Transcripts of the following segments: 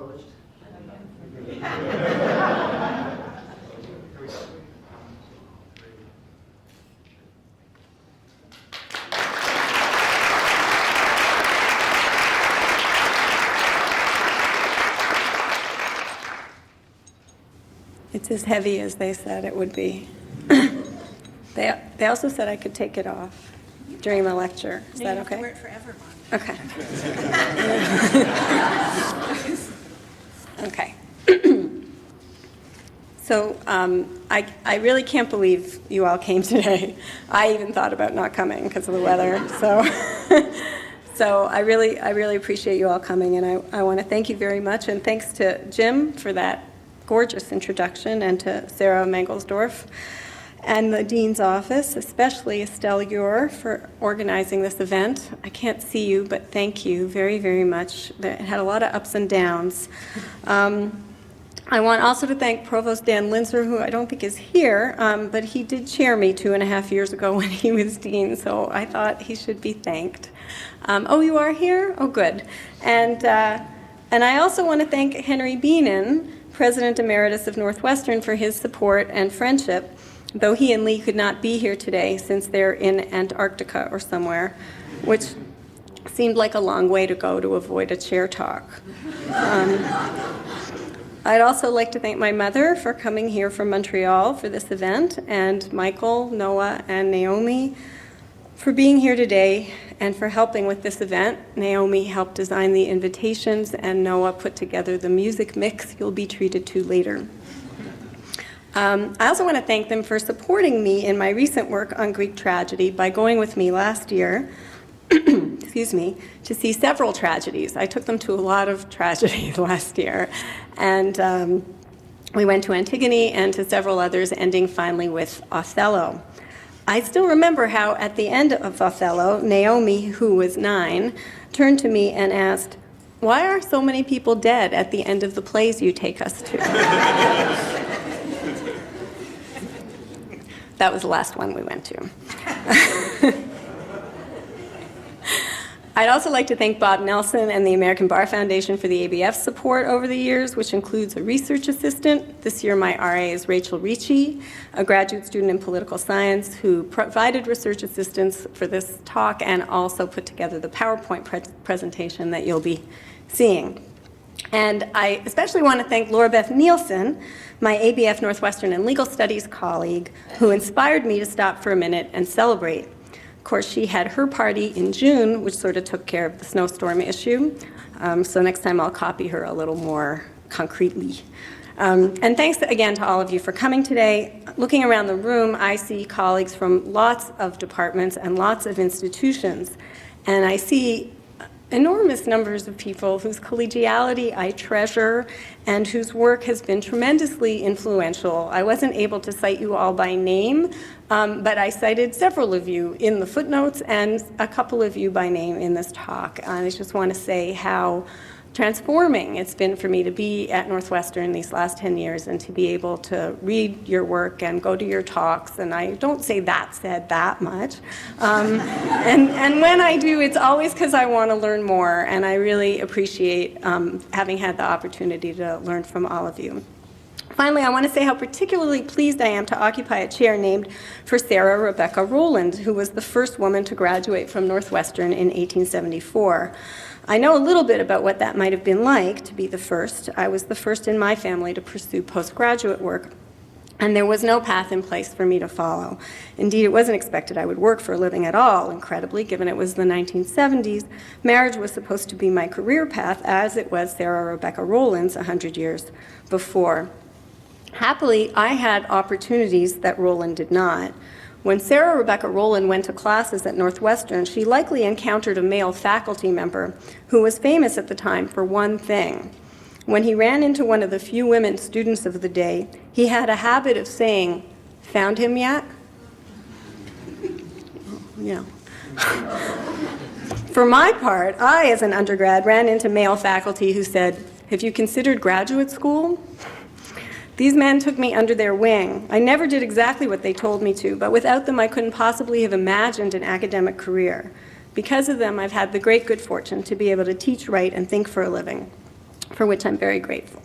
privileged. It's as heavy as they said it would be. They also said I could take it off during the lecture. Is that okay? Wear it forever, Mom. Okay. Okay. So I really can't believe you all came today. I even thought about not coming because of the weather. So I really appreciate you all coming, and I want to thank you very much. And thanks to Jim for that gorgeous introduction, and to Sarah Mangelsdorf and the Dean's office, especially Estelle Ure for organizing this event. I can't see you, but thank you very, very much. It had a lot of ups and downs. I want also to thank Provost Dan Linzer, who I don't think is here, but he did chair me 2.5 years ago when he was dean, so I thought he should be thanked. Oh, you are here? Oh, good. And I also want to thank Henry Beenan, President Emeritus of Northwestern, for his support and friendship, though he and Lee could not be here today since they're in Antarctica or somewhere, which seemed like a long way to go to avoid a chair talk. I'd also like to thank my mother for coming here from Montreal for this event, and Michael, Noah, and Naomi for being here today and for helping with this event. Naomi helped design the invitations, and Noah put together the music mix you'll be treated to later. I also want to thank them for supporting me in my recent work on Greek tragedy by going with me last year excuse me, to see several tragedies. I took them to a lot of tragedies last year. And we went to Antigone and to several others, ending finally with Othello. I still remember how at the end of Othello, Naomi, who was 9, turned to me and asked, "Why are so many people dead at the end of the plays you take us to?" That was the last one we went to. I'd also like to thank Bob Nelson and the American Bar Foundation for the ABF's support over the years, which includes a research assistant. This year my RA is Rachel Ricci, a graduate student in political science who provided research assistance for this talk and also put together the PowerPoint presentation that you'll be seeing. And I especially want to thank Laura Beth Nielsen, my ABF Northwestern and Legal Studies colleague, who inspired me to stop for a minute and celebrate. Of course, she had her party in June, which sort of took care of the snowstorm issue. So next time I'll copy her a little more concretely. And thanks again to all of you for coming today. Looking around the room, I see colleagues from lots of departments and lots of institutions. And I see enormous numbers of people whose collegiality I treasure and whose work has been tremendously influential. I wasn't able to cite you all by name, but I cited several of you in the footnotes and a couple of you by name in this talk. I just want to say how transforming it's been for me to be at Northwestern these last 10 years and to be able to read your work and go to your talks. And I don't say that said that much. And when I do, it's always because I want to learn more. And I really appreciate having had the opportunity to learn from all of you. Finally, I want to say how particularly pleased I am to occupy a chair named for Sarah Rebecca Roland, who was the first woman to graduate from Northwestern in 1874. I know a little bit about what that might have been like to be the first. I was the first in my family to pursue postgraduate work, and there was no path in place for me to follow. Indeed, it wasn't expected I would work for a living at all, incredibly, given it was the 1970s. Marriage was supposed to be my career path, as it was Sarah Rebecca Roland's 100 years before. Happily, I had opportunities that Roland did not. When Sarah Rebecca Roland went to classes at Northwestern, she likely encountered a male faculty member who was famous at the time for one thing. When he ran into one of the few women students of the day, he had a habit of saying, "Found him yet?" Yeah. For my part, I, as an undergrad, ran into male faculty who said, "Have you considered graduate school?" These men took me under their wing. I never did exactly what they told me to, but without them I couldn't possibly have imagined an academic career. Because of them, I've had the great good fortune to be able to teach, write, and think for a living. for which I'm very grateful.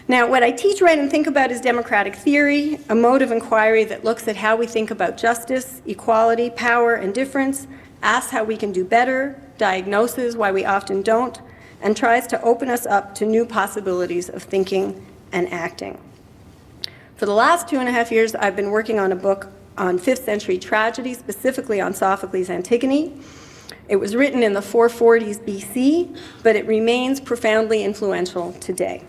Now, what I teach, write, and think about is democratic theory, a mode of inquiry that looks at how we think about justice, equality, power, and difference, asks how we can do better, diagnoses why we often don't, and tries to open us up to new possibilities of thinking and acting. For the last 2.5 years, I've been working on a book on 5th century tragedy, specifically on Sophocles' Antigone. It was written in the 440s BC, but it remains profoundly influential today.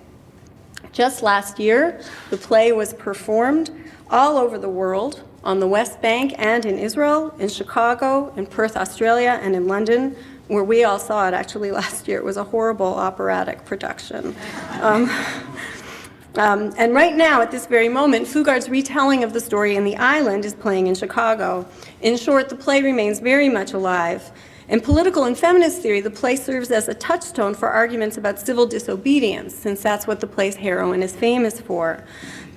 Just last year, the play was performed all over the world, on the West Bank and in Israel, in Chicago, in Perth, Australia, and in London, where we all saw it actually last year. It was a horrible operatic production. And right now, at this very moment, Fugard's retelling of the story in The Island is playing in Chicago. In short, the play remains very much alive. In political and feminist theory, the play serves as a touchstone for arguments about civil disobedience, since that's what the play's heroine is famous for.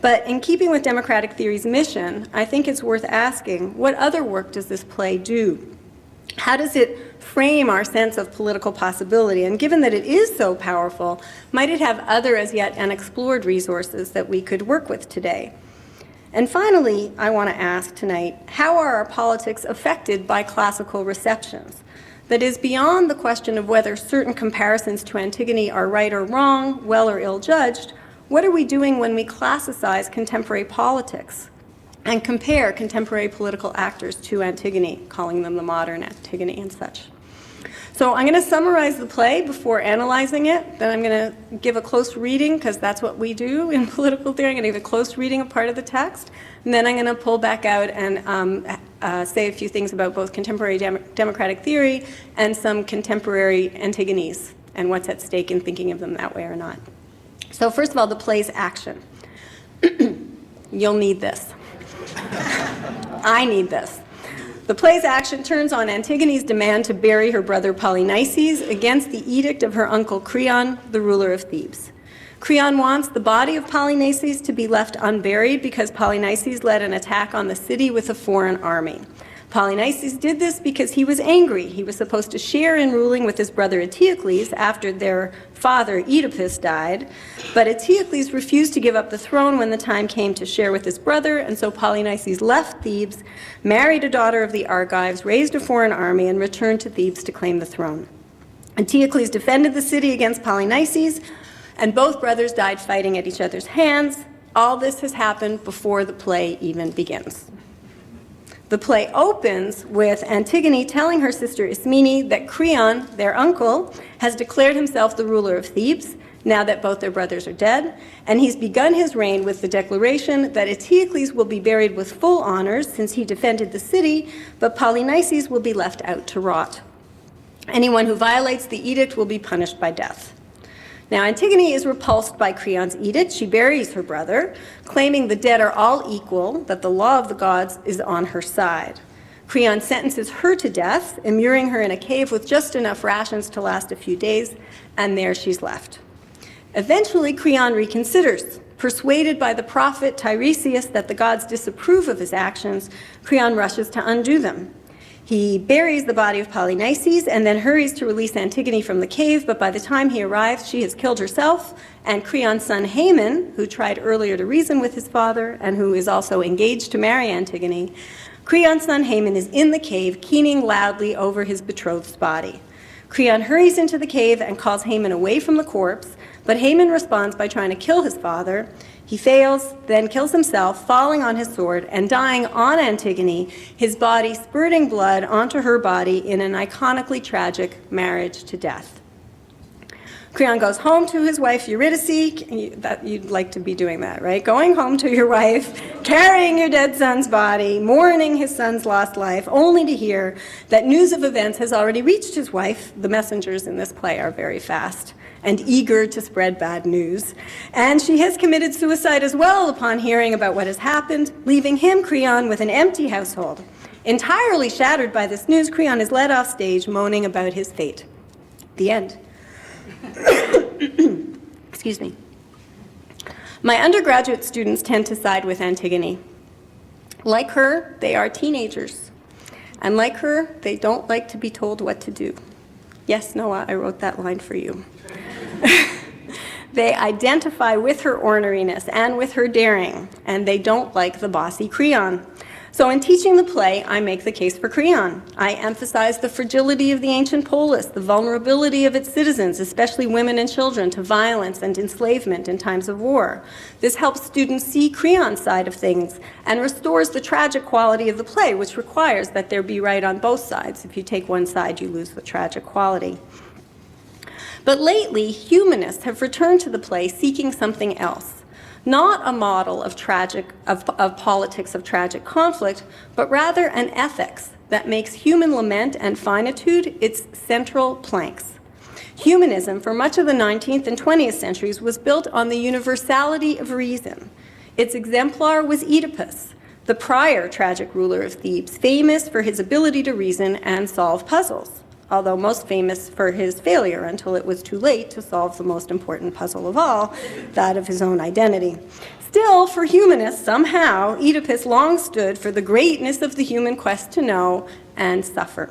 But in keeping with democratic theory's mission, I think it's worth asking, what other work does this play do? How does it frame our sense of political possibility? And given that it is so powerful, might it have other as yet unexplored resources that we could work with today? And finally, I want to ask tonight, how are our politics affected by classical receptions? That is, beyond the question of whether certain comparisons to Antigone are right or wrong, well or ill judged, what are we doing when we classicize contemporary politics and compare contemporary political actors to Antigone, calling them the modern Antigone and such? So I'm going to summarize the play before analyzing it. Then I'm going to give a close reading, because that's what we do in political theory. I'm going to give a close reading of part of the text. And then I'm going to pull back out and say a few things about both contemporary democratic theory and some contemporary Antigones and what's at stake in thinking of them that way or not. So first of all, the play's action. You'll need this. I need this. The play's action turns on Antigone's demand to bury her brother Polynices against the edict of her uncle Creon, the ruler of Thebes. Creon wants the body of Polynices to be left unburied because Polynices led an attack on the city with a foreign army. Polynices did this because he was angry. He was supposed to share in ruling with his brother Eteocles after their father Oedipus died, but Eteocles refused to give up the throne when the time came to share with his brother, and so Polynices left Thebes, married a daughter of the Argives, raised a foreign army, and returned to Thebes to claim the throne. Eteocles defended the city against Polynices, and both brothers died fighting at each other's hands. All this has happened before the play even begins. The play opens with Antigone telling her sister Ismene that Creon, their uncle, has declared himself the ruler of Thebes, now that both their brothers are dead, and he's begun his reign with the declaration that Eteocles will be buried with full honors since he defended the city, but Polynices will be left out to rot. Anyone who violates the edict will be punished by death. Now, Antigone is repulsed by Creon's edict. She buries her brother, claiming the dead are all equal, that the law of the gods is on her side. Creon sentences her to death, immuring her in a cave with just enough rations to last a few days, and there she's left. Eventually, Creon reconsiders. Persuaded by the prophet Tiresias that the gods disapprove of his actions, Creon rushes to undo them. He buries the body of Polynices and then hurries to release Antigone from the cave, but by the time he arrives, she has killed herself, and Creon's son Haman, who tried earlier to reason with his father and who is also engaged to marry Antigone, Creon's son Haman is in the cave, keening loudly over his betrothed's body. Creon hurries into the cave and calls Haman away from the corpse, but Haman responds by trying to kill his father. He fails, then kills himself, falling on his sword and dying on Antigone, his body spurting blood onto her body in an iconically tragic marriage to death. Creon goes home to his wife Eurydice. You'd like to be doing that, right? Going home to your wife, carrying your dead son's body, mourning his son's lost life, only to hear that news of events has already reached his wife. The messengers in this play are very fast and eager to spread bad news. And she has committed suicide as well upon hearing about what has happened, leaving him, Creon, with an empty household. Entirely shattered by this news, Creon is led off stage moaning about his fate. The end. Excuse me. My undergraduate students tend to side with Antigone. Like her, they are teenagers. And like her, they don't like to be told what to do. Yes, Noah, I wrote that line for you. They identify with her orneriness and with her daring, and they don't like the bossy Creon. So in teaching the play, I make the case for Creon. I emphasize the fragility of the ancient polis, the vulnerability of its citizens, especially women and children, to violence and enslavement in times of war. This helps students see Creon's side of things and restores the tragic quality of the play, which requires that there be right on both sides. If you take one side, you lose the tragic quality. But lately, humanists have returned to the play seeking something else. Not a model of politics of tragic conflict, but rather an ethics that makes human lament and finitude its central planks. Humanism, for much of the 19th and 20th centuries, was built on the universality of reason. Its exemplar was Oedipus, the prior tragic ruler of Thebes, famous for his ability to reason and solve puzzles, although most famous for his failure until it was too late to solve the most important puzzle of all, that of his own identity. Still, for humanists, somehow, Oedipus long stood for the greatness of the human quest to know and suffer.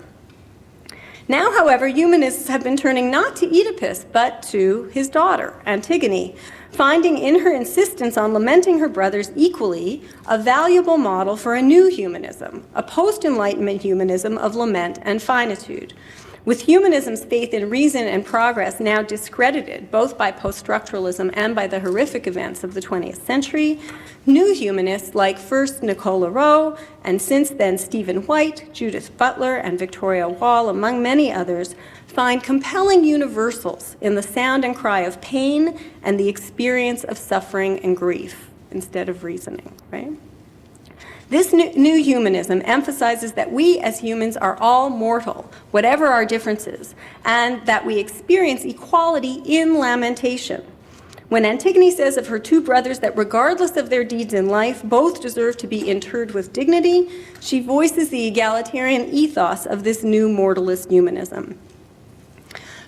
Now, however, humanists have been turning not to Oedipus, but to his daughter, Antigone, finding in her insistence on lamenting her brothers equally a valuable model for a new humanism, a post-Enlightenment humanism of lament and finitude. With humanism's faith in reason and progress now discredited both by post-structuralism and by the horrific events of the 20th century, new humanists like first Nicola Rowe and since then Stephen White, Judith Butler, and Victoria Wall, among many others, find compelling universals in the sound and cry of pain and the experience of suffering and grief instead of reasoning, right? This new humanism emphasizes that we as humans are all mortal, whatever our differences, and that we experience equality in lamentation. When Antigone says of her two brothers that regardless of their deeds in life, both deserve to be interred with dignity, she voices the egalitarian ethos of this new mortalist humanism.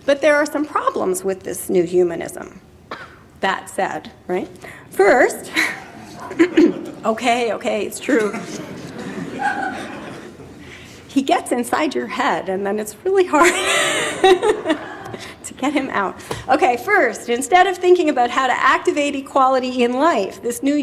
But there are some problems with this new humanism. That said, right? First, okay, it's true. He gets inside your head, and then it's really hard to get him out. Okay, first, instead of thinking about how to activate equality in life, this new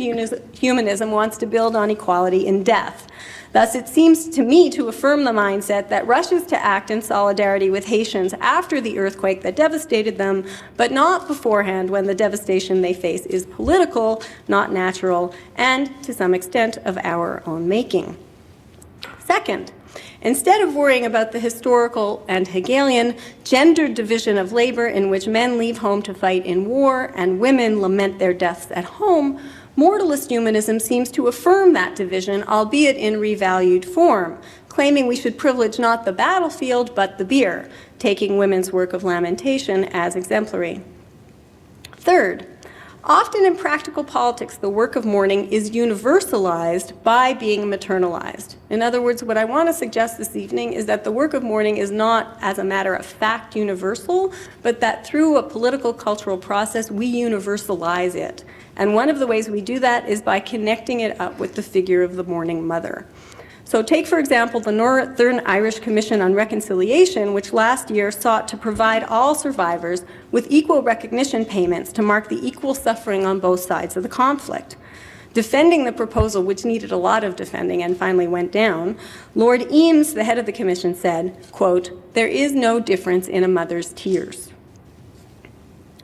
humanism wants to build on equality in death. Thus, it seems to me to affirm the mindset that rushes to act in solidarity with Haitians after the earthquake that devastated them, but not beforehand when the devastation they face is political, not natural, and to some extent of our own making. Second, instead of worrying about the historical and Hegelian gendered division of labor in which men leave home to fight in war and women lament their deaths at home, mortalist humanism seems to affirm that division, albeit in revalued form, claiming we should privilege not the battlefield but the bier, taking women's work of lamentation as exemplary. Third, often in practical politics, the work of mourning is universalized by being maternalized. In other words, what I want to suggest this evening is that the work of mourning is not, as a matter of fact, universal, but that through a political cultural process, we universalize it. And one of the ways we do that is by connecting it up with the figure of the mourning mother. So take, for example, the Northern Irish Commission on Reconciliation, which last year sought to provide all survivors with equal recognition payments to mark the equal suffering on both sides of the conflict. Defending the proposal, which needed a lot of defending and finally went down, Lord Eames, the head of the commission, said, quote, "There is no difference in a mother's tears,"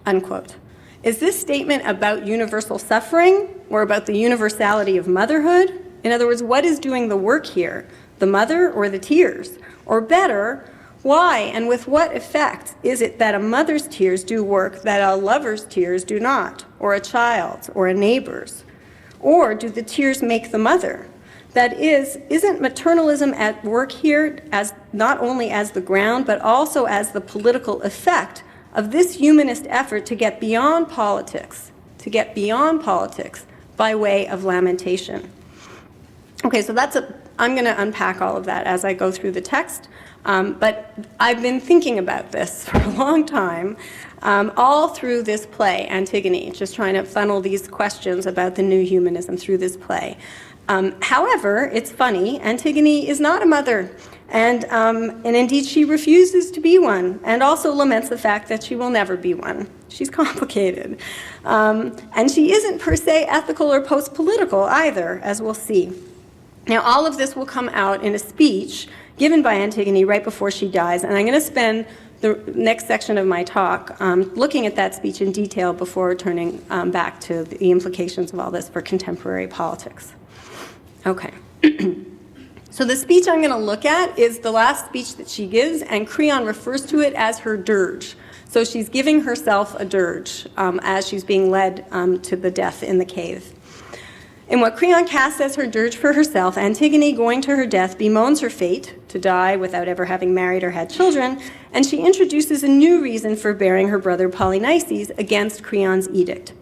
unquote. Is this statement about universal suffering or about the universality of motherhood? In other words, what is doing the work here, the mother or the tears? Or better, why and with what effect is it that a mother's tears do work that a lover's tears do not, or a child's, or a neighbor's? Or do the tears make the mother? That is, isn't maternalism at work here as not only as the ground, but also as the political effect of this humanist effort to get beyond politics by way of lamentation? Okay, so I'm going to unpack all of that as I go through the text, but I've been thinking about this for a long time, all through this play, Antigone, just trying to funnel these questions about the new humanism through this play. However, it's funny, Antigone is not a mother, and indeed she refuses to be one, and also laments the fact that she will never be one. She's complicated. And she isn't per se ethical or post-political either, as we'll see. Now, all of this will come out in a speech given by Antigone right before she dies, and I'm going to spend the next section of my talk looking at that speech in detail before turning back to the implications of all this for contemporary politics. Okay. So the speech I'm going to look at is the last speech that she gives, and Creon refers to it as her dirge. So she's giving herself a dirge as she's being led to the death in the cave. In what Creon casts as her dirge for herself, Antigone, going to her death, bemoans her fate, to die without ever having married or had children, and she introduces a new reason for bearing her brother Polynices against Creon's edict.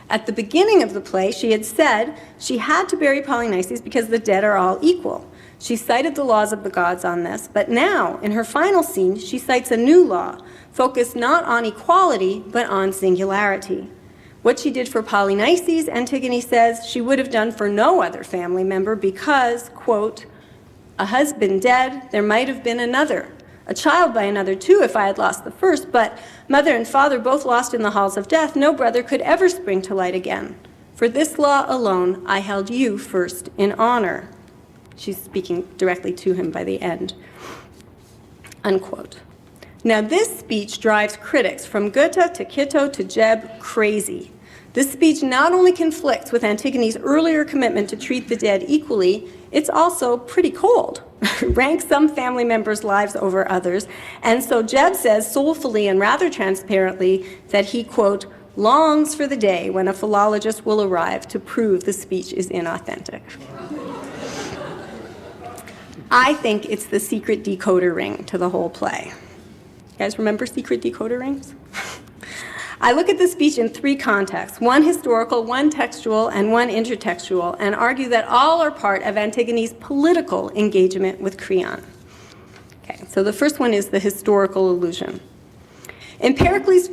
At the beginning of the play, she had said she had to bury Polynices because the dead are all equal. She cited the laws of the gods on this, but now, in her final scene, she cites a new law, focused not on equality, but on singularity. What she did for Polynices, Antigone says, she would have done for no other family member because, quote, a husband dead, there might have been another. A child by another too if I had lost the first, but mother and father both lost in the halls of death, no brother could ever spring to light again. For this law alone, I held you first in honor. She's speaking directly to him by the end, unquote. Now this speech drives critics from Goethe to Kitto to Jebb crazy. This speech not only conflicts with Antigone's earlier commitment to treat the dead equally, it's also pretty cold, ranks some family members' lives over others, and so Jebb says soulfully and rather transparently that he, quote, longs for the day when a philologist will arrive to prove the speech is inauthentic. I think it's the secret decoder ring to the whole play. You guys remember secret decoder rings? I look at the speech in three contexts, one historical, one textual, and one intertextual, and argue that all are part of Antigone's political engagement with Creon. Okay, so the first one is the historical allusion. In Pericles'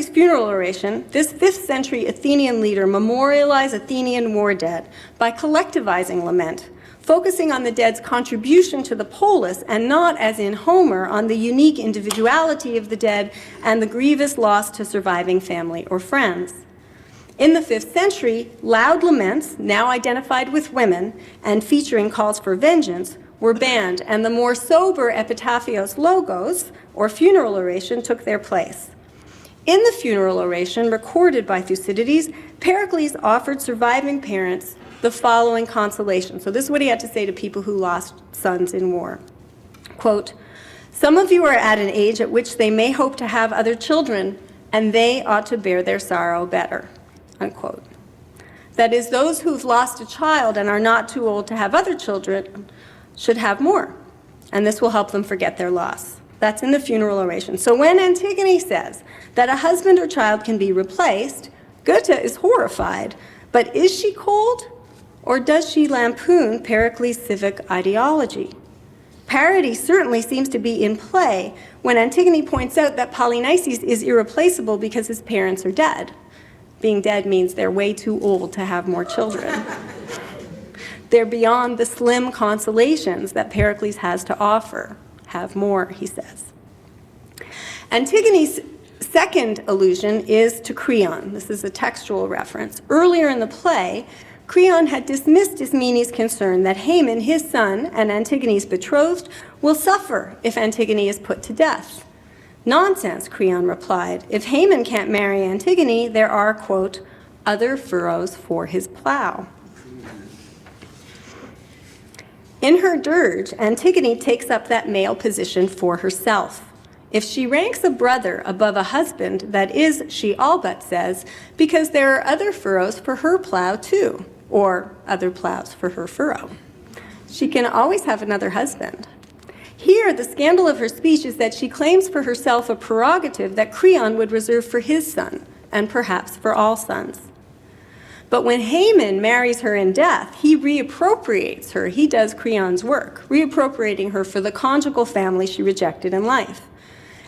funeral oration, this 5th century Athenian leader memorialized Athenian war dead by collectivizing lament, focusing on the dead's contribution to the polis and not, as in Homer, on the unique individuality of the dead and the grievous loss to surviving family or friends. In the 5th century, loud laments, now identified with women and featuring calls for vengeance, were banned, and the more sober epitaphios logos, or funeral oration, took their place. In the funeral oration recorded by Thucydides, Pericles offered surviving parents the following consolation. So this is what he had to say to people who lost sons in war. Quote, some of you are at an age at which they may hope to have other children, and they ought to bear their sorrow better, unquote. That is, those who've lost a child and are not too old to have other children should have more, and this will help them forget their loss. That's in the funeral oration. So when Antigone says that a husband or child can be replaced, Goethe is horrified, but is she cold? Or does she lampoon Pericles' civic ideology? Parody certainly seems to be in play when Antigone points out that Polynices is irreplaceable because his parents are dead. Being dead means they're way too old to have more children. They're beyond the slim consolations that Pericles has to offer. Have more, he says. Antigone's second allusion is to Creon. This is a textual reference. Earlier in the play, Creon had dismissed Ismene's concern that Haemon, his son, and Antigone's betrothed, will suffer if Antigone is put to death. Nonsense, Creon replied. If Haemon can't marry Antigone, there are, quote, other furrows for his plow. In her dirge, Antigone takes up that male position for herself. If she ranks a brother above a husband, that is, she all but says, because there are other furrows for her plow too, or other plows for her furrow. She can always have another husband. Here, the scandal of her speech is that she claims for herself a prerogative that Creon would reserve for his son, and perhaps for all sons. But when Haemon marries her in death, he reappropriates her. He does Creon's work, reappropriating her for the conjugal family she rejected in life.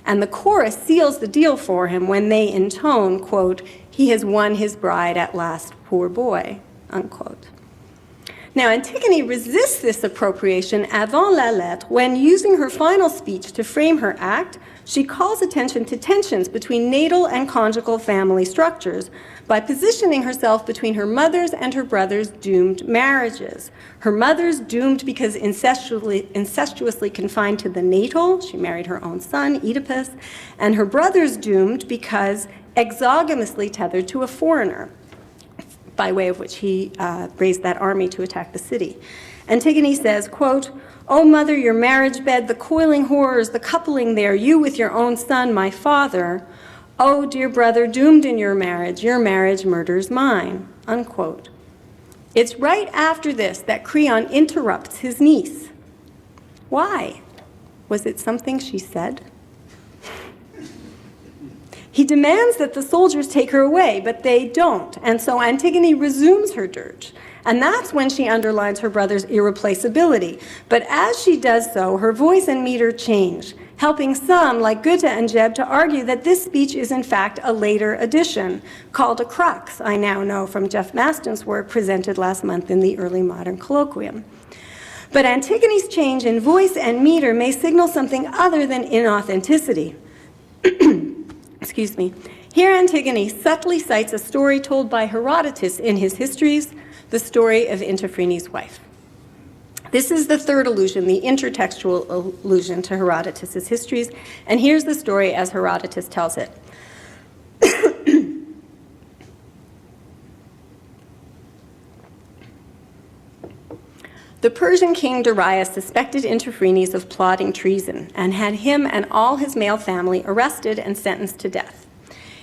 And the chorus seals the deal for him when they intone, quote, he has won his bride at last, poor boy, unquote. Now, Antigone resists this appropriation avant la lettre when, using her final speech to frame her act, she calls attention to tensions between natal and conjugal family structures by positioning herself between her mother's and her brother's doomed marriages. Her mother's doomed because incestuously confined to the natal, she married her own son, Oedipus, and her brother's doomed because exogamously tethered to a foreigner, by way of which he raised that army to attack the city. Antigone says, quote, "O mother, your marriage bed, the coiling horrors, the coupling there, you with your own son, my father. O dear brother, doomed in your marriage murders mine," unquote. It's right after this that Creon interrupts his niece. Why? Was it something she said? He demands that the soldiers take her away, but they don't, and so Antigone resumes her dirge. And that's when she underlines her brother's irreplaceability. But as she does so, her voice and meter change, helping some, like Goethe and Jebb, to argue that this speech is in fact a later edition, called a crux, I now know from Jeff Maston's work presented last month in the Early Modern Colloquium. But Antigone's change in voice and meter may signal something other than inauthenticity. Excuse me. Here Antigone subtly cites a story told by Herodotus in his histories, the story of Interphrenes' wife. This is the third allusion, the intertextual allusion to Herodotus' histories, and here's the story as Herodotus tells it. The Persian king Darius suspected Interphrenes of plotting treason and had him and all his male family arrested and sentenced to death.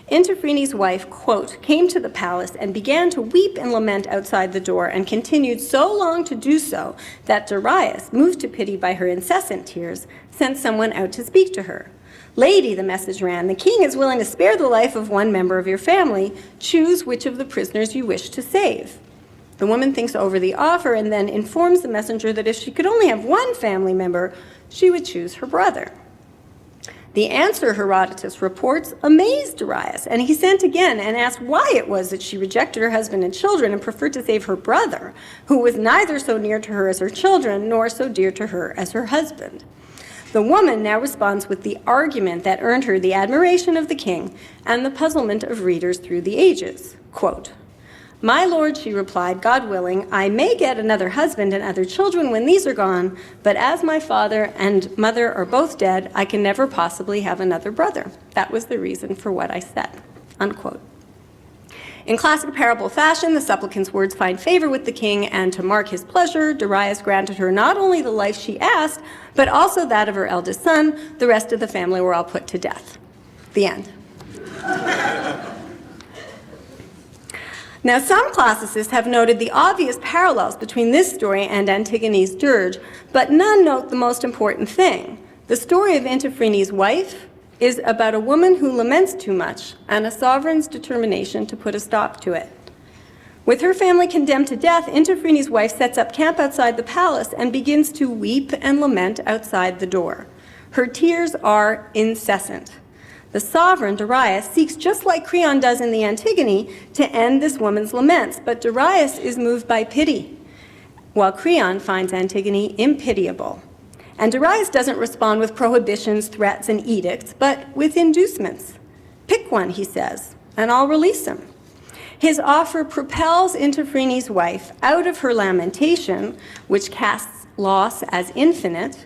Interphrenes' wife, quote, came to the palace and began to weep and lament outside the door and continued so long to do so that Darius, moved to pity by her incessant tears, sent someone out to speak to her. "Lady," the message ran, "the king is willing to spare the life of one member of your family. Choose which of the prisoners you wish to save." The woman thinks over the offer and then informs the messenger that if she could only have one family member, she would choose her brother. The answer, Herodotus reports, amazed Darius, and he sent again and asked why it was that she rejected her husband and children and preferred to save her brother, who was neither so near to her as her children, nor so dear to her as her husband. The woman now responds with the argument that earned her the admiration of the king and the puzzlement of readers through the ages. Quote, "My lord," she replied, "God willing, I may get another husband and other children when these are gone, but as my father and mother are both dead, I can never possibly have another brother. That was the reason for what I said," unquote. In classic parable fashion, the supplicant's words find favor with the king, and to mark his pleasure, Darius granted her not only the life she asked, but also that of her eldest son. The rest of the family were all put to death. The end. Now, some classicists have noted the obvious parallels between this story and Antigone's dirge, but none note the most important thing. The story of Interphrenes' wife is about a woman who laments too much and a sovereign's determination to put a stop to it. With her family condemned to death, Interphrenes' wife sets up camp outside the palace and begins to weep and lament outside the door. Her tears are incessant. The sovereign, Darius, seeks, just like Creon does in the Antigone, to end this woman's laments, but Darius is moved by pity, while Creon finds Antigone impitiable. And Darius doesn't respond with prohibitions, threats, and edicts, but with inducements. "Pick one," he says, "and I'll release him." His offer propels Interphrenes' wife out of her lamentation, which casts loss as infinite,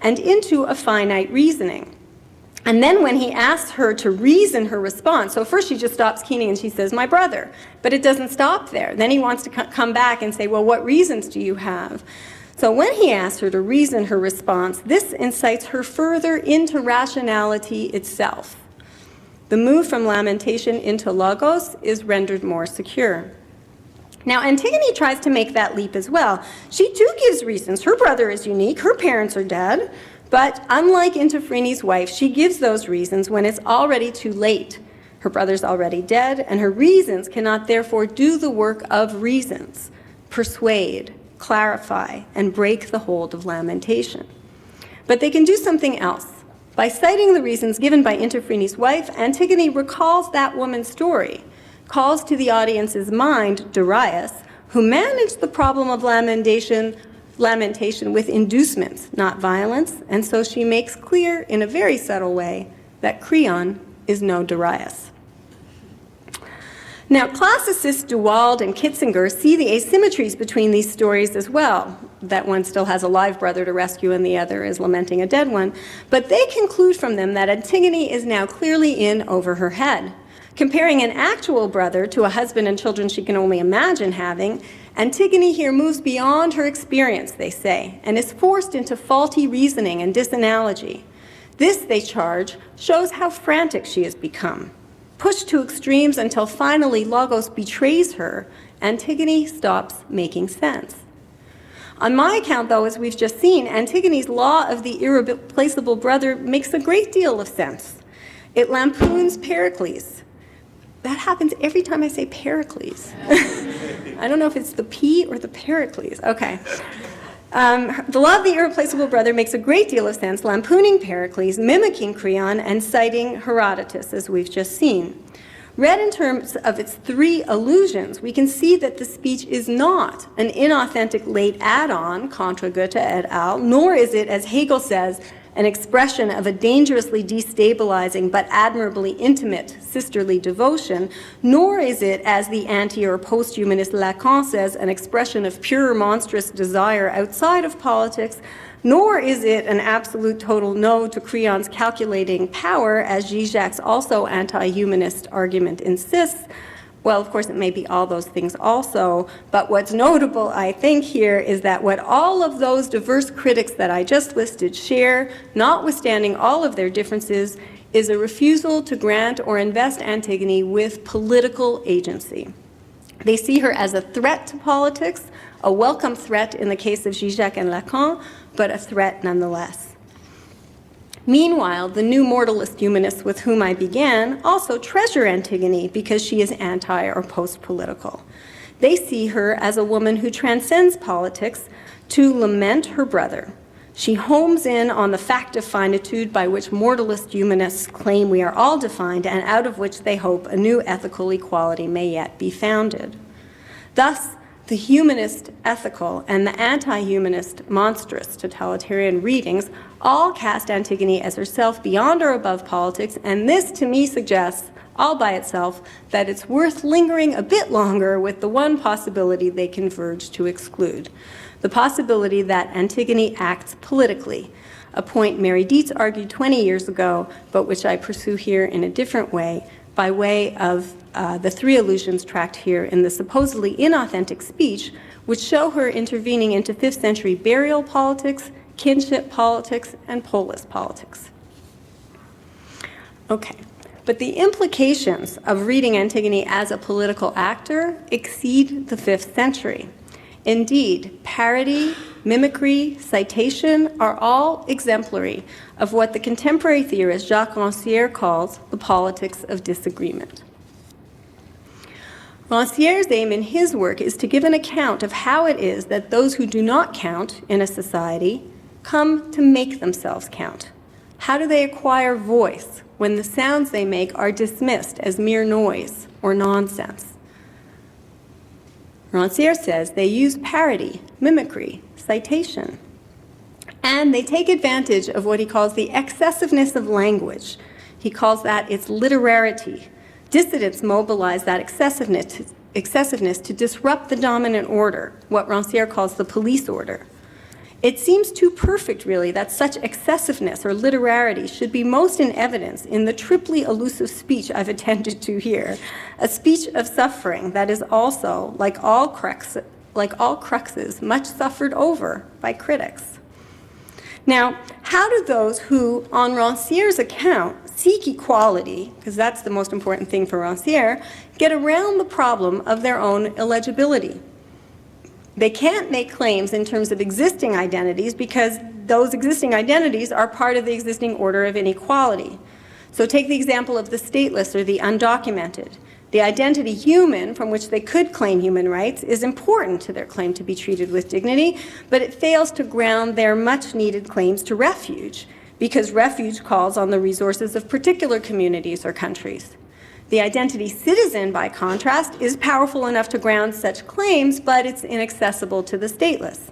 and into a finite reasoning. And then when he asks her to reason her response, so first she just stops keening and she says, "My brother," but it doesn't stop there. Then he wants to come back and say, "Well, what reasons do you have?" So when he asks her to reason her response, this incites her further into rationality itself. The move from lamentation into logos is rendered more secure. Now, Antigone tries to make that leap as well. She too gives reasons. Her brother is unique, her parents are dead, but unlike Interphrenes' wife, she gives those reasons when it's already too late. Her brother's already dead, and her reasons cannot therefore do the work of reasons, persuade, clarify, and break the hold of lamentation. But they can do something else. By citing the reasons given by Interphrenes' wife, Antigone recalls that woman's story, calls to the audience's mind Darius, who managed the problem of lamentation with inducements, not violence, and so she makes clear in a very subtle way that Creon is no Darius. Now, classicists DeWald and Kitzinger see the asymmetries between these stories as well, that one still has a live brother to rescue and the other is lamenting a dead one, but they conclude from them that Antigone is now clearly in over her head. Comparing an actual brother to a husband and children she can only imagine having, Antigone here moves beyond her experience, they say, and is forced into faulty reasoning and disanalogy. This, they charge, shows how frantic she has become. Pushed to extremes until finally Logos betrays her, Antigone stops making sense. On my account, though, as we've just seen, Antigone's law of the irreplaceable brother makes a great deal of sense. It lampoons Pericles. That happens every time I say Pericles. I don't know if it's the P or the Pericles. Okay. The law of the irreplaceable brother makes a great deal of sense, lampooning Pericles, mimicking Creon, and citing Herodotus, as we've just seen. Read in terms of its three allusions, we can see that the speech is not an inauthentic late add-on, contra Goethe et al., nor is it, as Hegel says, an expression of a dangerously destabilizing but admirably intimate sisterly devotion, nor is it, as the anti- or post-humanist Lacan says, an expression of pure monstrous desire outside of politics, nor is it an absolute total no to Creon's calculating power, as Zizek's also anti-humanist argument insists. Well, of course, it may be all those things also, but what's notable, I think, here is that what all of those diverse critics that I just listed share, notwithstanding all of their differences, is a refusal to grant or invest Antigone with political agency. They see her as a threat to politics, a welcome threat in the case of Zizek and Lacan, but a threat nonetheless. Meanwhile, the new moralist humanists with whom I began also treasure Antigone because she is anti- or post-political. They see her as a woman who transcends politics to lament her brother. She homes in on the fact of finitude by which moralist humanists claim we are all defined and out of which they hope a new ethical equality may yet be founded. Thus, the humanist ethical and the anti-humanist monstrous totalitarian readings all cast Antigone as herself beyond or above politics, and this to me suggests, all by itself, that it's worth lingering a bit longer with the one possibility they converge to exclude, the possibility that Antigone acts politically, a point Mary Dietz argued 20 years ago, but which I pursue here in a different way, by way of the three allusions tracked here in the supposedly inauthentic speech, which show her intervening into 5th century burial politics, kinship politics, and polis politics. Okay, but the implications of reading Antigone as a political actor exceed the 5th century. Indeed, parody, mimicry, citation are all exemplary of what the contemporary theorist Jacques Rancière calls the politics of disagreement. Rancière's aim in his work is to give an account of how it is that those who do not count in a society come to make themselves count. How do they acquire voice when the sounds they make are dismissed as mere noise or nonsense? Rancière says they use parody, mimicry, citation, and they take advantage of what he calls the excessiveness of language. He calls that its literarity. Dissidents mobilize that excessiveness to disrupt the dominant order, what Rancière calls the police order. It seems too perfect, really, that such excessiveness or literarity should be most in evidence in the triply elusive speech I've attended to here, a speech of suffering that is also, like all cruxes, much suffered over by critics. Now, how do those who, on Rancière's account, seek equality, because that's the most important thing for Rancière, get around the problem of their own illegibility? They can't make claims in terms of existing identities because those existing identities are part of the existing order of inequality. So take the example of the stateless or the undocumented. The identity human, from which they could claim human rights, is important to their claim to be treated with dignity, but it fails to ground their much-needed claims to refuge, because refuge calls on the resources of particular communities or countries. The identity citizen, by contrast, is powerful enough to ground such claims, but it's inaccessible to the stateless.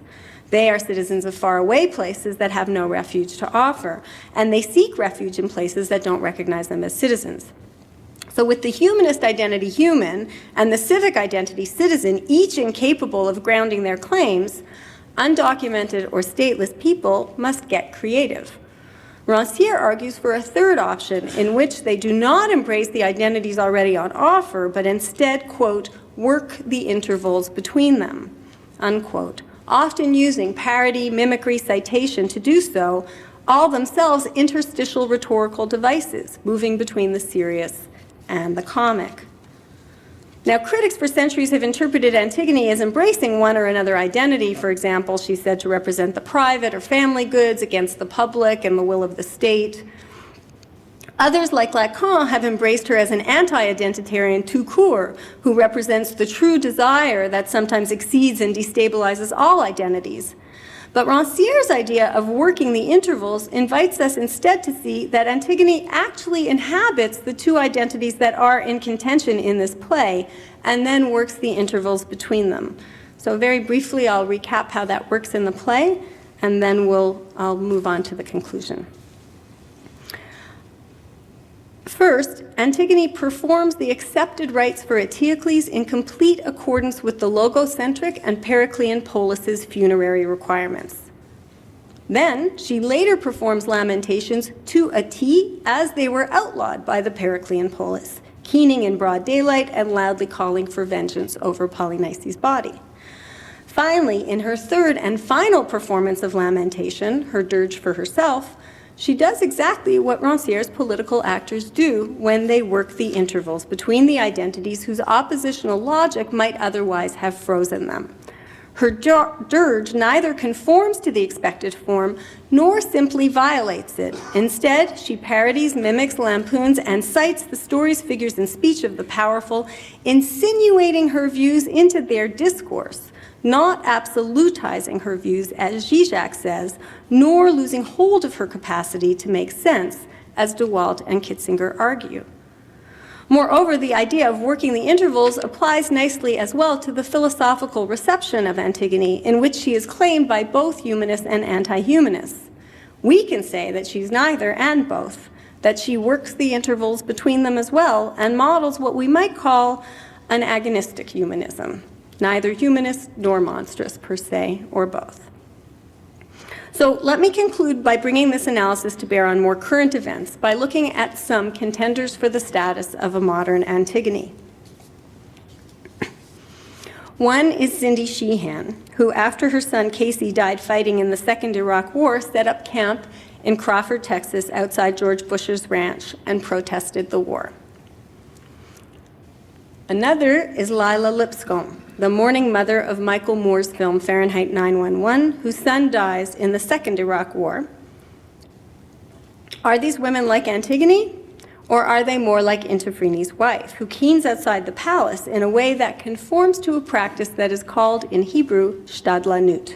They are citizens of faraway places that have no refuge to offer, and they seek refuge in places that don't recognize them as citizens. So with the humanist identity human and the civic identity citizen, each incapable of grounding their claims, undocumented or stateless people must get creative. Rancière argues for a third option in which they do not embrace the identities already on offer, but instead, quote, work the intervals between them, unquote, often using parody, mimicry, citation to do so, all themselves interstitial rhetorical devices, moving between the serious and the comic. Now, critics for centuries have interpreted Antigone as embracing one or another identity. For example, she's said to represent the private or family goods against the public and the will of the state. Others, like Lacan, have embraced her as an anti-identitarian tout court, who represents the true desire that sometimes exceeds and destabilizes all identities. But Rancière's idea of working the intervals invites us instead to see that Antigone actually inhabits the two identities that are in contention in this play, and then works the intervals between them. So very briefly, I'll recap how that works in the play, and then I'll move on to the conclusion. First, Antigone performs the accepted rites for Eteocles in complete accordance with the logocentric and Periclean polis's funerary requirements. Then, she later performs lamentations to a T as they were outlawed by the Periclean polis, keening in broad daylight and loudly calling for vengeance over Polynices' body. Finally, in her third and final performance of lamentation, her dirge for herself, she does exactly what Rancière's political actors do when they work the intervals between the identities whose oppositional logic might otherwise have frozen them. Her dirge neither conforms to the expected form nor simply violates it. Instead, she parodies, mimics, lampoons, and cites the stories, figures, and speech of the powerful, insinuating her views into their discourse, not absolutizing her views, as Zizek says, nor losing hold of her capacity to make sense, as DeWalt and Kitzinger argue. Moreover, the idea of working the intervals applies nicely as well to the philosophical reception of Antigone, in which she is claimed by both humanists and anti-humanists. We can say that she's neither and both, that she works the intervals between them as well, and models what we might call an agonistic humanism, neither humanist nor monstrous per se, or both. So let me conclude by bringing this analysis to bear on more current events by looking at some contenders for the status of a modern Antigone. One is Cindy Sheehan, who, after her son Casey died fighting in the Second Iraq War, set up camp in Crawford, Texas, outside George Bush's ranch and protested the war. Another is Lila Lipscomb, the mourning mother of Michael Moore's film Fahrenheit 9/11, whose son dies in the Second Iraq War. Are these women like Antigone, or are they more like Interphrenes' wife, who keens outside the palace in a way that conforms to a practice that is called in Hebrew shtadlanut?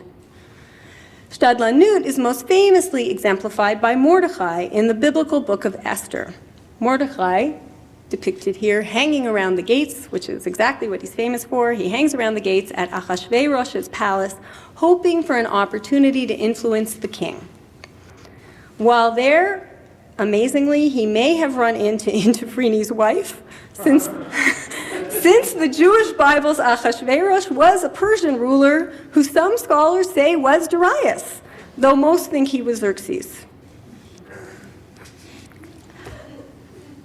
Shtadlanut is most famously exemplified by Mordecai in the biblical book of Esther. Mordecai, depicted here, hanging around the gates, which is exactly what he's famous for. He hangs around the gates at Ahasuerus's palace, hoping for an opportunity to influence the king. While there, amazingly, he may have run into Interphrenes' wife, since the Jewish Bible's Ahasuerus was a Persian ruler who some scholars say was Darius, though most think he was Xerxes.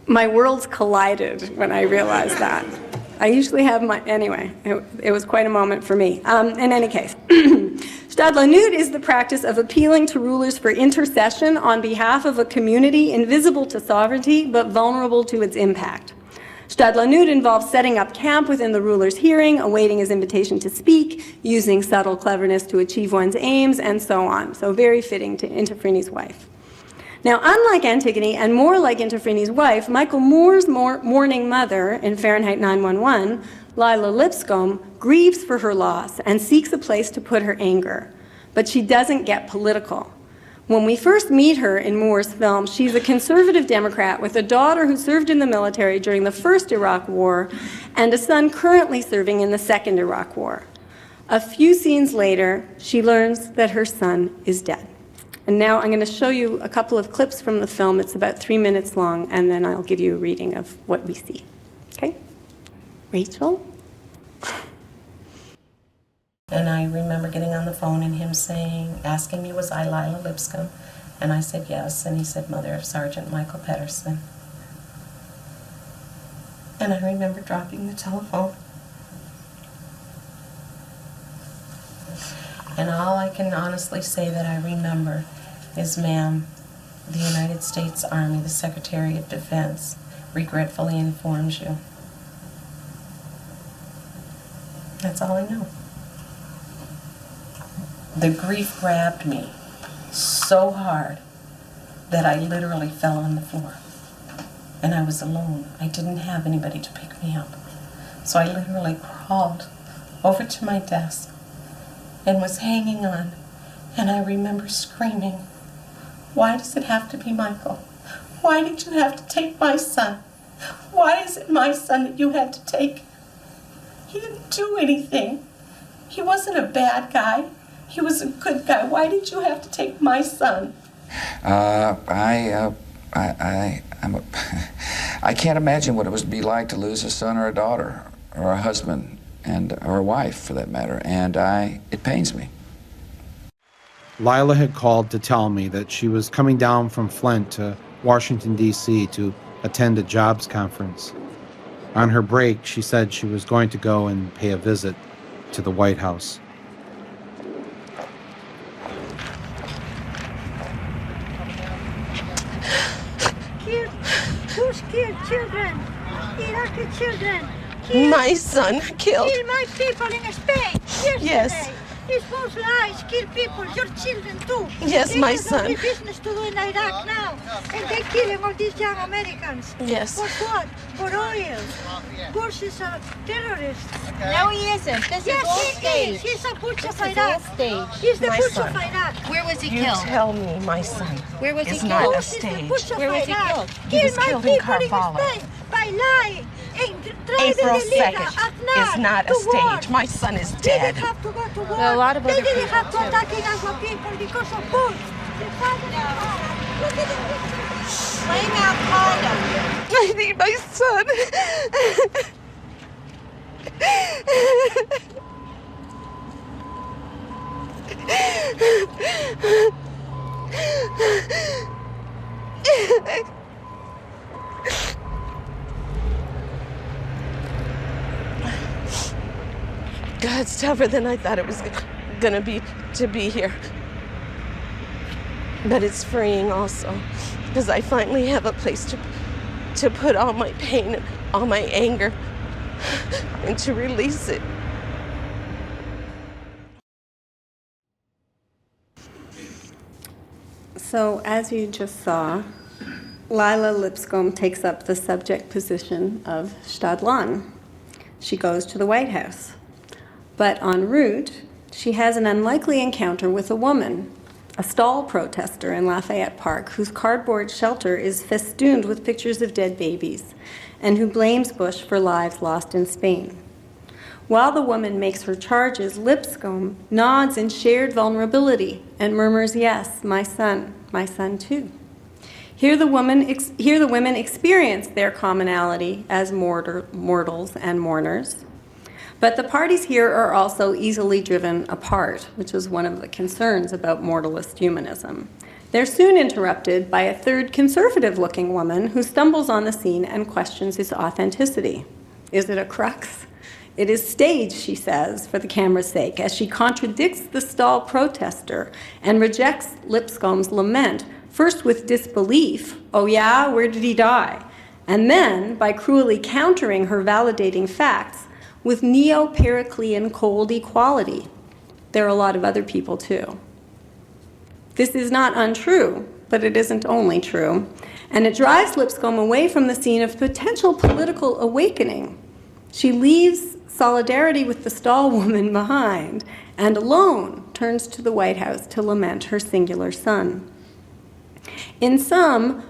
My worlds collided when I realized that. I usually have anyway, it was quite a moment for me. In any case, Shtadlanut is the practice of appealing to rulers for intercession on behalf of a community invisible to sovereignty but vulnerable to its impact. Shtadlanut involves setting up camp within the ruler's hearing, awaiting his invitation to speak, using subtle cleverness to achieve one's aims, and so on. So very fitting to Interphrenes' wife. Now, unlike Antigone and more like Interphrenes' wife, Michael Moore's mourning mother in Fahrenheit 9/11, Lila Lipscomb, grieves for her loss and seeks a place to put her anger. But she doesn't get political. When we first meet her in Moore's film, she's a conservative Democrat with a daughter who served in the military during the first Iraq War and a son currently serving in the second Iraq War. A few scenes later, she learns that her son is dead. And now I'm going to show you a couple of clips from the film. It's about 3 minutes long, and then I'll give you a reading of what we see. Okay? Rachel? And I remember getting on the phone and him asking me, was I Lila Lipscomb? And I said yes, and he said, mother of Sergeant Michael Pedersen. And I remember dropping the telephone. And all I can honestly say that I remember is, ma'am, the United States Army, the Secretary of Defense, regretfully informs you. That's all I know. The grief grabbed me so hard that I literally fell on the floor. And I was alone. I didn't have anybody to pick me up. So I literally crawled over to my desk and was hanging on. And I remember screaming, why does it have to be Michael? Why did you have to take my son? Why is it my son that you had to take? He didn't do anything. He wasn't a bad guy. He was a good guy. Why did you have to take my son? I can't imagine what it would be like to lose a son or a daughter or a husband or a wife, for that matter, and it pains me. Lila had called to tell me that she was coming down from Flint to Washington, D.C. to attend a jobs conference. On her break, she said she was going to go and pay a visit to the White House. Who's killed children? Iraqi children. My son killed. Kill my people in Spain. Yesterday. Yes. These false lies kill people, your children too. Yes, my son. They have no business to do in Iraq now. And they're killing all these young Americans. Yes. For what? For oil. Bush is a terrorist. No, he isn't. This is all Yes, he stage. is. He's a Bush of This is all Iraq. stage. He's the My Bush son. of Iraq. Where was he You killed? tell me my son Where was he is killed? not a Bush is the stage. Bush of Where was he Iraq. killed? He Kill was my killed in people in Karbala. Spain by lying. And driving April the leader 2nd Aznar is not to a stage. war. My son is They dead. didn't have to go to war. Well, a lot of they other didn't people, have to too. attacking our people because of Bush. The father look at it. Blame Al-Qaeda. I need my son. God's tougher than I thought it was gonna be to be here. But it's freeing also, because I finally have a place to put all my pain and all my anger and to release it. So, as you just saw, Lila Lipscomb takes up the subject position of Stadlan. She goes to the White House. But en route, she has an unlikely encounter with a woman, a stall protester in Lafayette Park, whose cardboard shelter is festooned with pictures of dead babies, and who blames Bush for lives lost in Spain. While the woman makes her charges, Lipscomb nods in shared vulnerability and murmurs, yes, my son too. Here the women experience their commonality as mortals and mourners. But the parties here are also easily driven apart, which is one of the concerns about mortalist humanism. They're soon interrupted by a third conservative-looking woman who stumbles on the scene and questions its authenticity. Is it a crux? It is staged, she says, for the camera's sake, as she contradicts the stall protester and rejects Lipscomb's lament, first with disbelief, oh yeah, where did he die? And then, by cruelly countering her validating facts, with neo-Periclean cold equality. There are a lot of other people too. This is not untrue, but it isn't only true, and it drives Lipscomb away from the scene of potential political awakening. She leaves solidarity with the stall woman behind, and alone turns to the White House to lament her singular son. In some,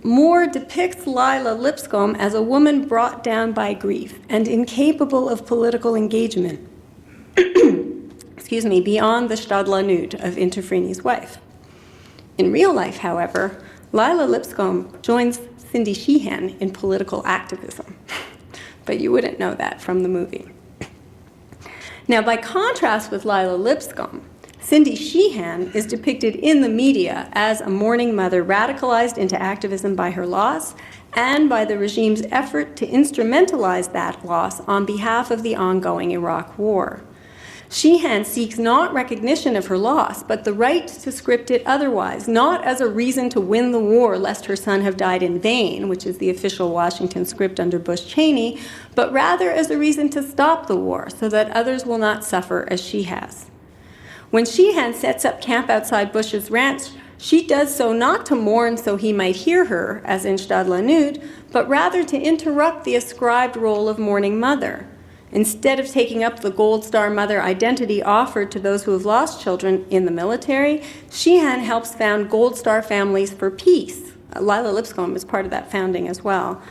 Moore depicts Lila Lipscomb as a woman brought down by grief and incapable of political engagement, beyond the Stadler-Nude of Interfrini's wife. In real life, however, Lila Lipscomb joins Cindy Sheehan in political activism, but you wouldn't know that from the movie. Now, by contrast with Lila Lipscomb, Cindy Sheehan is depicted in the media as a mourning mother radicalized into activism by her loss and by the regime's effort to instrumentalize that loss on behalf of the ongoing Iraq War. Sheehan seeks not recognition of her loss, but the right to script it otherwise, not as a reason to win the war lest her son have died in vain, which is the official Washington script under Bush-Cheney, but rather as a reason to stop the war so that others will not suffer as she has. When Sheehan sets up camp outside Bush's ranch, she does so not to mourn so he might hear her, as in Stadler-Nude, but rather to interrupt the ascribed role of mourning mother. Instead of taking up the Gold Star mother identity offered to those who have lost children in the military, Sheehan helps found Gold Star Families for Peace. Lila Lipscomb is part of that founding as well.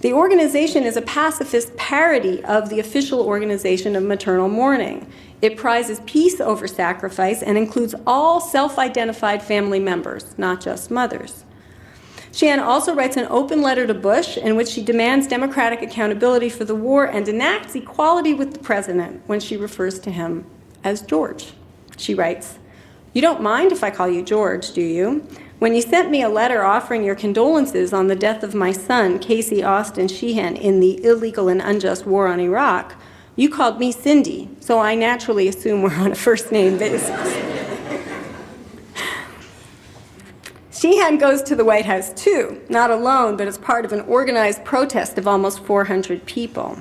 The organization is a pacifist parody of the official organization of maternal mourning. It prizes peace over sacrifice and includes all self-identified family members, not just mothers. Sheehan also writes an open letter to Bush in which she demands democratic accountability for the war and enacts equality with the president when she refers to him as George. She writes, "You don't mind if I call you George, do you? When you sent me a letter offering your condolences on the death of my son, Casey Austin Sheehan, in the illegal and unjust war on Iraq, you called me Cindy, so I naturally assume we're on a first-name basis." Sheehan goes to the White House too, not alone, but as part of an organized protest of almost 400 people.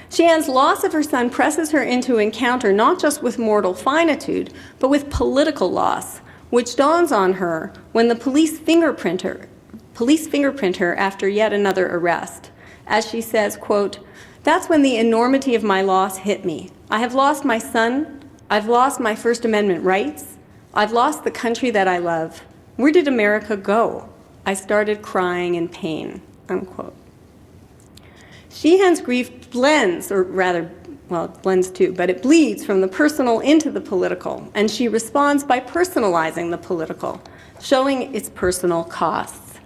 Sheehan's loss of her son presses her into encounter not just with mortal finitude, but with political loss, which dawns on her when the police fingerprint her after yet another arrest. As she says, quote, "That's when the enormity of my loss hit me. I have lost my son. I've lost my First Amendment rights. I've lost the country that I love. Where did America go? I started crying in pain," unquote. Sheehan's grief blends, or rather, well, it blends too, but it bleeds from the personal into the political, and she responds by personalizing the political, showing its personal costs.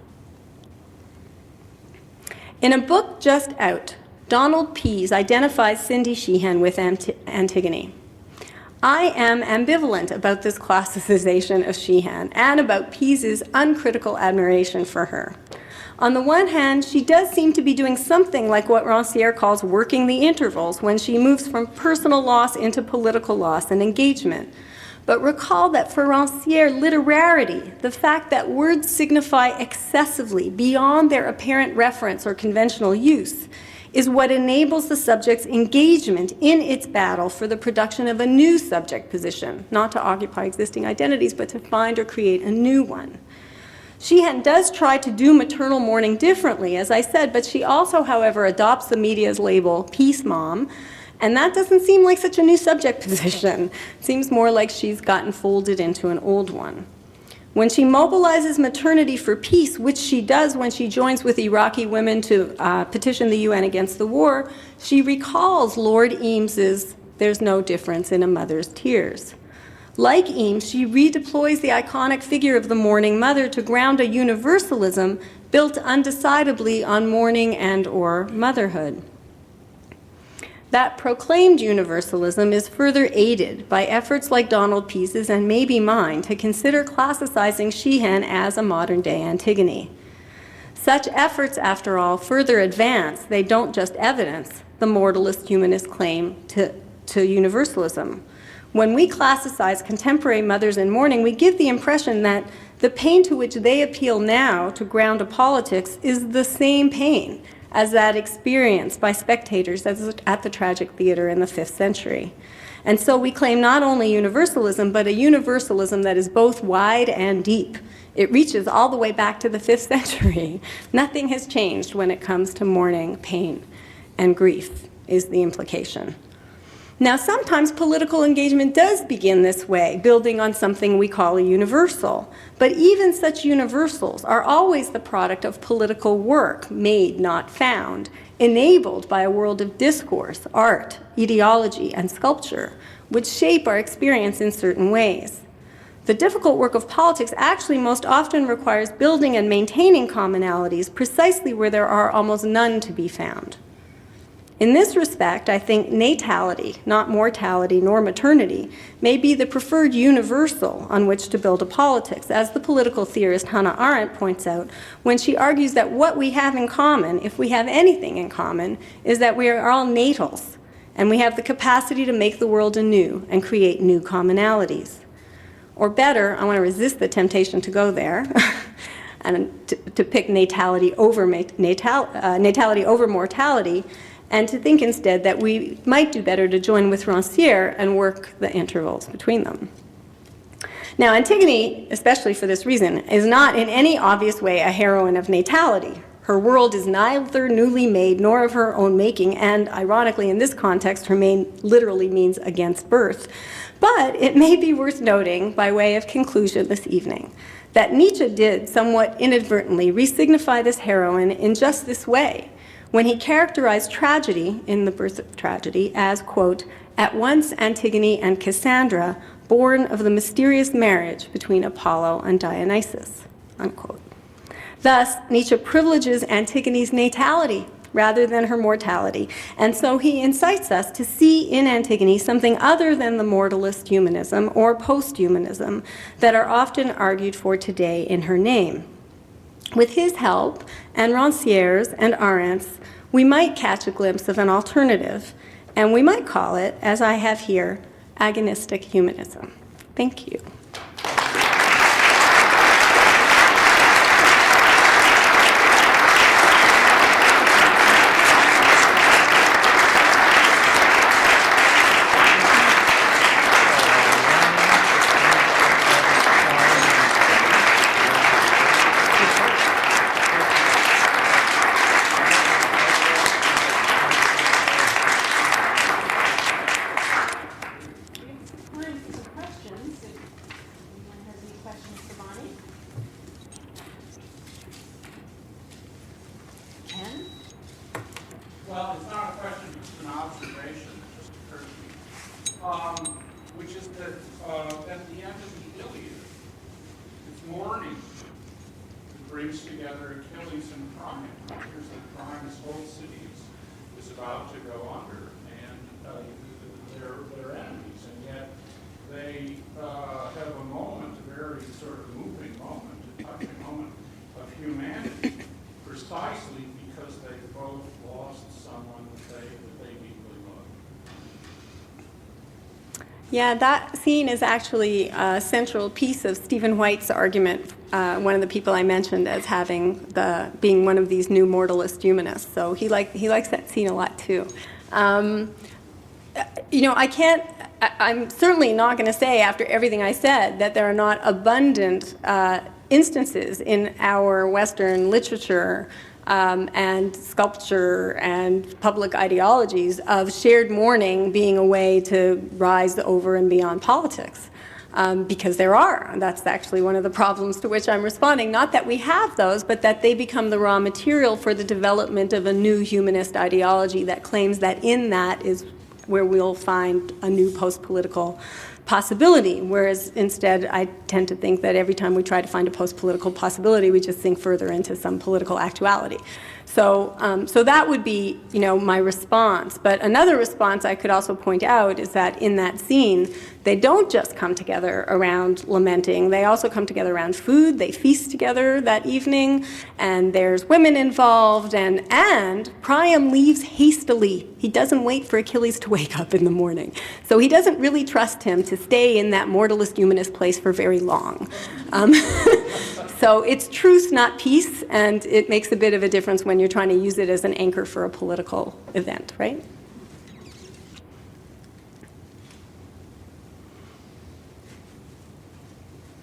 In a book just out, Donald Pease identifies Cindy Sheehan with Antigone. I am ambivalent about this classicization of Sheehan and about Pease's uncritical admiration for her. On the one hand, she does seem to be doing something like what Rancière calls working the intervals when she moves from personal loss into political loss and engagement. But recall that for Rancière, literarity, the fact that words signify excessively beyond their apparent reference or conventional use, is what enables the subject's engagement in its battle for the production of a new subject position, not to occupy existing identities, but to find or create a new one. Sheehan does try to do maternal mourning differently, as I said, but she also, however, adopts the media's label, peace mom, and that doesn't seem like such a new subject position. It seems more like she's gotten folded into an old one. When she mobilizes maternity for peace, which she does when she joins with Iraqi women to petition the UN against the war, she recalls Lord Eames's "There's no difference in a mother's tears." Like Eames, she redeploys the iconic figure of the mourning mother to ground a universalism built undecidedly on mourning and/or motherhood. That proclaimed universalism is further aided by efforts like Donald Pease's and maybe mine to consider classicizing Sheehan as a modern-day Antigone. Such efforts, after all, further advance, they don't just evidence, the moralist humanist claim to universalism. When we classicize contemporary mothers in mourning, we give the impression that the pain to which they appeal now to ground a politics is the same pain as that experienced by spectators at the tragic theater in the 5th century. And so we claim not only universalism, but a universalism that is both wide and deep. It reaches all the way back to the 5th century. Nothing has changed when it comes to mourning, pain, and grief, is the implication. Now, sometimes political engagement does begin this way, building on something we call a universal. But even such universals are always the product of political work, made, not found, enabled by a world of discourse, art, ideology, and sculpture, which shape our experience in certain ways. The difficult work of politics actually most often requires building and maintaining commonalities precisely where there are almost none to be found. In this respect, I think natality, not mortality nor maternity, may be the preferred universal on which to build a politics, as the political theorist Hannah Arendt points out when she argues that what we have in common, if we have anything in common, is that we are all natals, and we have the capacity to make the world anew and create new commonalities. Or better, I want to resist the temptation to go there, and to pick natality over mortality, and to think instead that we might do better to join with Rancière and work the intervals between them. Now, Antigone, especially for this reason, is not in any obvious way a heroine of natality. Her world is neither newly made nor of her own making, and ironically in this context, her name literally means against birth. But it may be worth noting, by way of conclusion this evening, that Nietzsche did somewhat inadvertently re-signify this heroine in just this way, when he characterized tragedy, in The Birth of Tragedy, as, quote, at once Antigone and Cassandra, born of the mysterious marriage between Apollo and Dionysus, unquote. Thus, Nietzsche privileges Antigone's natality rather than her mortality, and so he incites us to see in Antigone something other than the mortalist humanism or post-humanism that are often argued for today in her name. With his help, and Rancière's and Arendt's, we might catch a glimpse of an alternative, and we might call it, as I have here, agonistic humanism. Thank you. Well, it's not a question, it's an observation that just occurred to me, which is that at the end of the Iliad, it's mourning that brings together Achilles and Priam. Here's that Priam's whole city is about to go under, and they're enemies, and yet they have a moment, a very sort of moving moment, a touching moment of humanity, precisely because they both lost someone that they deeply loved. Yeah, that scene is actually a central piece of Stephen White's argument, one of the people I mentioned as being one of these new mortalist humanists. So he likes that scene a lot too. I'm certainly not going to say after everything I said that there are not abundant instances in our Western literature and sculpture and public ideologies of shared mourning being a way to rise over and beyond politics. Because there are. That's actually one of the problems to which I'm responding. Not that we have those, but that they become the raw material for the development of a new humanist ideology that claims that in that is where we'll find a new post-political possibility, whereas instead I tend to think that every time we try to find a post-political possibility, we just sink further into some political actuality. So that would be, my response. But another response I could also point out is that in that scene, they don't just come together around lamenting. They also come together around food. They feast together that evening, and there's women involved, and Priam leaves hastily. He doesn't wait for Achilles to wake up in the morning. So he doesn't really trust him to stay in that mortalist humanist place for very long. So it's truth, not peace, and it makes a bit of a difference when you're trying to use it as an anchor for a political event, right?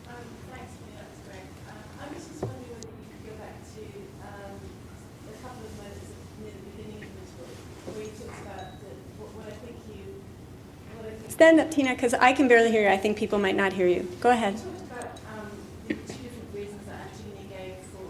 Thanks, that's great. I was just wondering whether you could go back to a couple of moments near the beginning of this book, where you talked about what I think you what I think. Stand up, Tina, because I can barely hear you. I think people might not hear you. Go ahead. You talked about the two different reasons that Antigone gave for,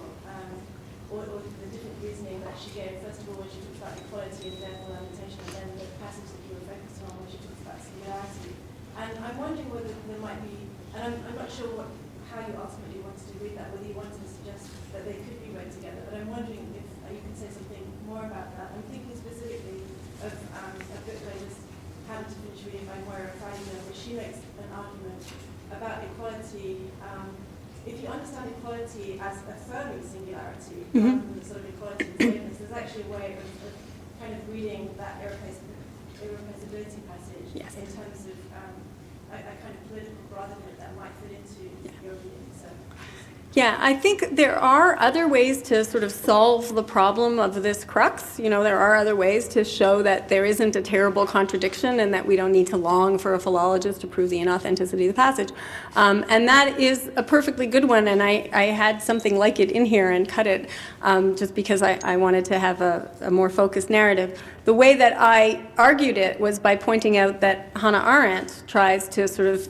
or the different reasoning that she gave. First of all, when she talked about equality and therefore limitation, and then the passage that you were focused on, when she talks about singularity. And I'm wondering whether there might be, and I'm not sure how you ultimately wanted to read that, whether you wanted to suggest that they could be read together, but I'm wondering if you can say something more about that. I'm thinking specifically of a book I just happened to finish reading by Moira Friday, where she makes an argument about equality. If you understand equality as affirming singularity, rather than sort of equality in sameness, there's actually a way of kind of reading that irreplaceability passage in terms of a kind of political brotherhood that might fit into your reading. So. Yeah, I think there are other ways to sort of solve the problem of this crux. You know, there are other ways to show that there isn't a terrible contradiction and that we don't need to long for a philologist to prove the inauthenticity of the passage. And that is a perfectly good one, and I had something like it in here and cut it just because I wanted to have a more focused narrative. The way that I argued it was by pointing out that Hannah Arendt tries to sort of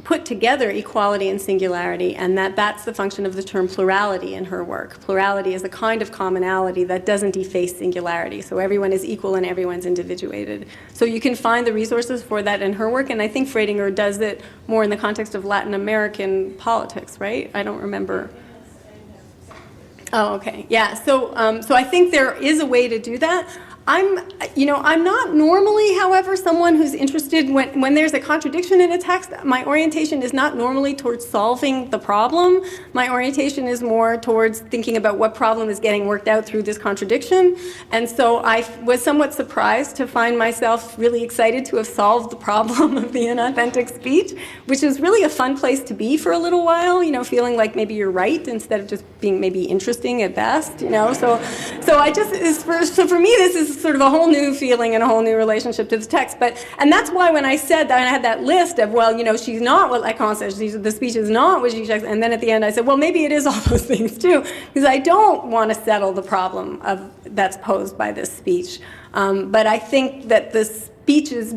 put together equality and singularity, and that's the function of the term plurality in her work. Plurality is a kind of commonality that doesn't deface singularity, so everyone is equal and everyone's individuated. So you can find the resources for that in her work, and I think Fredinger does it more in the context of Latin American politics, right? I don't remember. Oh, okay. Yeah. So I think there is a way to do that. I'm not normally, however, someone who's interested when there's a contradiction in a text. My orientation is not normally towards solving the problem. My orientation is more towards thinking about what problem is getting worked out through this contradiction. And so I was somewhat surprised to find myself really excited to have solved the problem of the inauthentic speech, which is really a fun place to be for a little while, feeling like maybe you're right instead of just being maybe interesting at best, So for me, this is sort of a whole new feeling and a whole new relationship to the text. And that's why when I said that, I had that list of, she's not what Lacan says, the speech is not what she checks, and then at the end I said, well, maybe it is all those things too, because I don't want to settle the problem that's posed by this speech. But I think that the speech is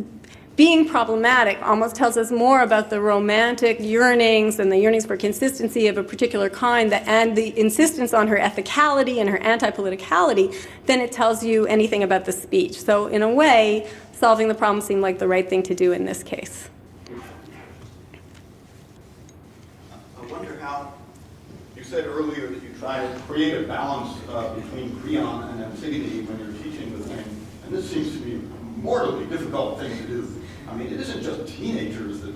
being problematic almost tells us more about the romantic yearnings and the yearnings for consistency of a particular kind and the insistence on her ethicality and her anti-politicality than it tells you anything about the speech. So in a way, solving the problem seemed like the right thing to do in this case. I wonder how, you said earlier that you try to create a balance between Creon and Antigone when you're teaching the thing, and this seems to be a mortally difficult thing to do. I mean, it isn't just teenagers that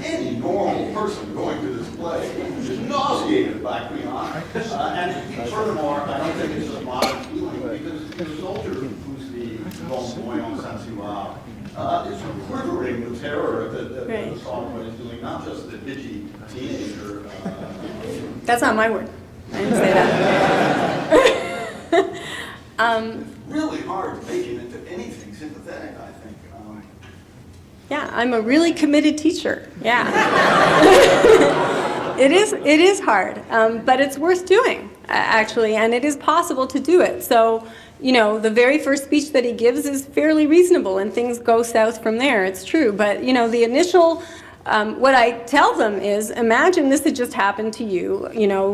any normal person going to this play is nauseated by Creon. And furthermore, I don't think it's a modern feeling because the soldier who's the bon voyant sensual is quivering with terror that the songwriter is doing, not just the bitchy teenager. That's not my word. I didn't say that. It's really hard to make it into anything sympathetic, I think. Yeah, I'm a really committed teacher. Yeah. It is hard, but it's worth doing, actually, and it is possible to do it. So, the very first speech that he gives is fairly reasonable, and things go south from there. It's true, but, the initial... what I tell them is, imagine this had just happened to you.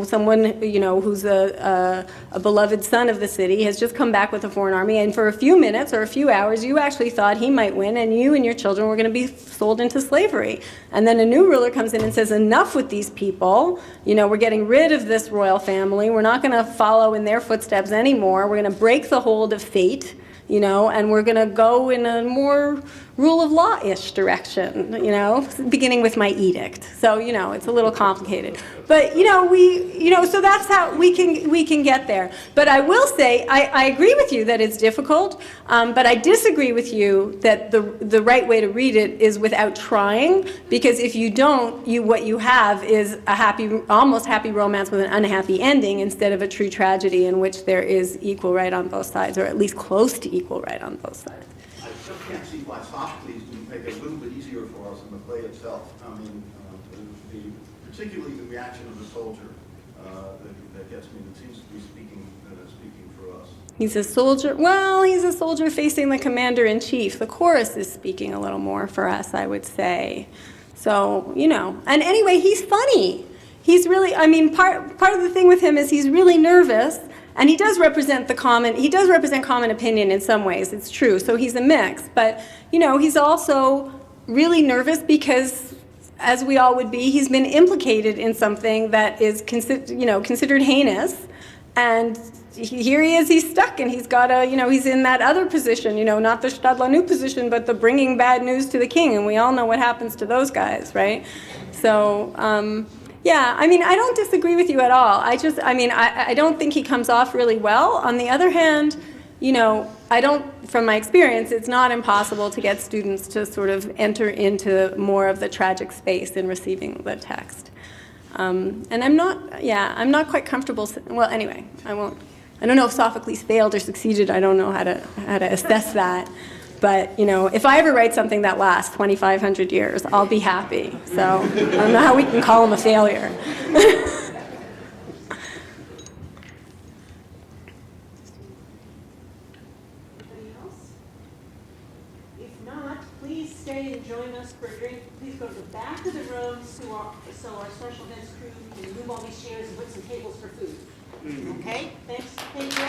Someone, who's a beloved son of the city has just come back with a foreign army, and for a few minutes or a few hours, you actually thought he might win, and you and your children were going to be sold into slavery. And then a new ruler comes in and says, enough with these people. We're getting rid of this royal family. We're not going to follow in their footsteps anymore. We're going to break the hold of fate. And we're going to go in a more rule of law-ish direction, beginning with my edict. So, it's a little complicated. But, so that's how we can get there. But I will say, I agree with you that it's difficult, but I disagree with you that the right way to read it is without trying, because if you don't, what you have is a almost happy romance with an unhappy ending instead of a true tragedy in which there is equal right on both sides, or at least close to equal right on both sides. I just can't see why Sophocles didn't make it a little bit easier for us in the play itself. I mean, particularly the reaction of the soldier that gets me, that seems to be speaking for us. He's a soldier. Well, he's a soldier facing the commander-in-chief. The chorus is speaking a little more for us, I would say. So, you know. And anyway, he's funny. He's really, I mean, part of the thing with him is he's really nervous, and he does represent common opinion in some ways. It's true. So he's a mix. But, you know, he's also really nervous because, as we all would be, he's been implicated in something that is considered heinous. And here he is, he's stuck, and he's got he's in that other position, not the Stadlanu position, but the bringing bad news to the king, and we all know what happens to those guys, right? So, yeah, I mean, I don't disagree with you at all. I don't think he comes off really well. On the other hand, from my experience, it's not impossible to get students to sort of enter into more of the tragic space in receiving the text. And I'm not quite comfortable. Well, anyway, I don't know if Sophocles failed or succeeded. I don't know how to assess that. But, if I ever write something that lasts 2,500 years, I'll be happy. So I don't know how we can call him a failure. Anybody else? If not, please stay and join us for a drink. Please go to the back of the room so our social events crew can move all these chairs and put some tables for food. Okay? Thanks. Thank you.